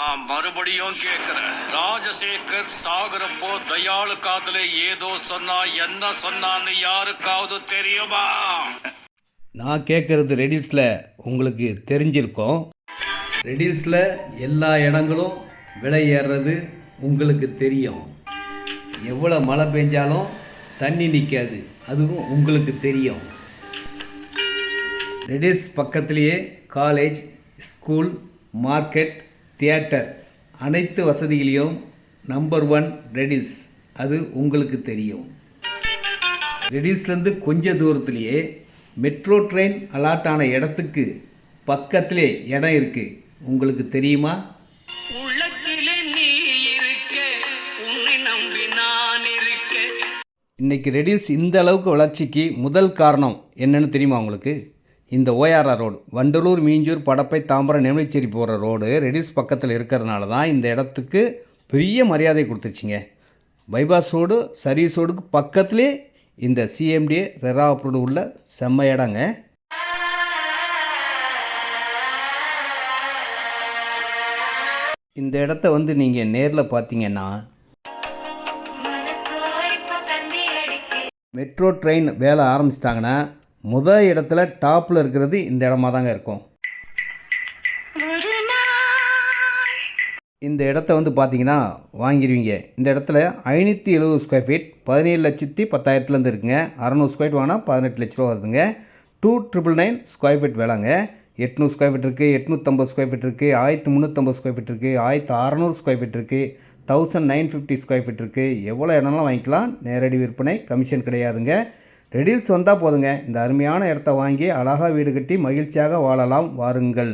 நான் மறுபடியும் கேட்கிறேன், ராஜசேகர் சாகுறப்போ தயாளு காதுல ஏதோ சொன்னா, என்ன சொன்னான்னு யாருக்காவது தெரியுமா? நான் கேட்குறது ரெடில்ஸில் உங்களுக்கு தெரிஞ்சிருக்கோம். ரெடில்ஸில் எல்லா இடங்களும் விலை ஏறுறது உங்களுக்கு தெரியும். எவ்வளோ மழை பெஞ்சாலும் தண்ணி நிற்காது, அதுவும் உங்களுக்கு தெரியும். ரெடில்ஸ் பக்கத்துலேயே காலேஜ், ஸ்கூல், மார்க்கெட், தியேட்டர் அனைத்து வசதிகளையும் நம்பர் 1 ரெடில்ஸ், அது உங்களுக்கு தெரியும். ரெடில்ஸ்லேருந்து கொஞ்ச தூரத்துலேயே மெட்ரோ ட்ரெயின் அலாட் ஆன இடத்துக்கு பக்கத்திலே இடம் இருக்குது, உங்களுக்கு தெரியுமா? இன்றைக்கி ரெடில்ஸ் இந்த அளவுக்கு வளர்ச்சிக்கு முதல் காரணம் என்னன்னு தெரியுமா உங்களுக்கு? இந்த ORR ரோடு, வண்டலூர், மீஞ்சூர், படப்பை, தாம்பரம், நெமிலிச்சேரி போகிற ரோடு ரெடில்ஸ் பக்கத்தில் இருக்கிறதுனால தான் இந்த இடத்துக்கு பெரிய மரியாதை கொடுத்துருச்சிங்க. பைபாஸ் ரோடு, சர்வீஸ் ரோடுக்கு பக்கத்துலேயே இந்த CMDA ரெரா அப்ரூவ்டு உள்ள செம்ம இடங்க. இந்த இடத்த நீங்கள் நேரில் பார்த்தீங்கன்னா மெட்ரோ ட்ரெயின் வேலை ஆரம்பிச்சிட்டாங்கன்னா முதல் இடத்துல டாப்பில் இருக்கிறது இந்த இடமா தாங்க இருக்கும். இந்த இடத்த பார்த்தீங்கன்னா வாங்கிடுவீங்க. இந்த இடத்துல 570 ஸ்கொயர் ஃபீட் 17,10,000 இருக்குங்க. 600 ஸ்கொயர் ஃபீட் வாங்கினா 18 லட்ச ரூபா வருதுங்க. 2,999 ஸ்கொயர் ஃபீட் வேலைங்க. 800 ஸ்கொயர் ஃபீட் இருக்குது, 850 ஸ்கொயர் ஃபீட் இருக்குது, 1350 ஸ்கொயர் ஃபீட் இருக்குது, 1600 ஸ்கொயர் ஃபீட் இருக்குது, 1950 ஸ்கொயர் ஃபீட் இருக்குது. எவ்வளோ இடம்லாம் வாங்கிக்கலாம். நேரடி விற்பனை, கமிஷன் கிடையாதுங்க. ரெடில்ஸ் வந்தால் போதுங்க, இந்த அருமையான இடத்த வாங்கி அழகாக வீடு கட்டி மகிழ்ச்சியாக வாழலாம். வாருங்கள்.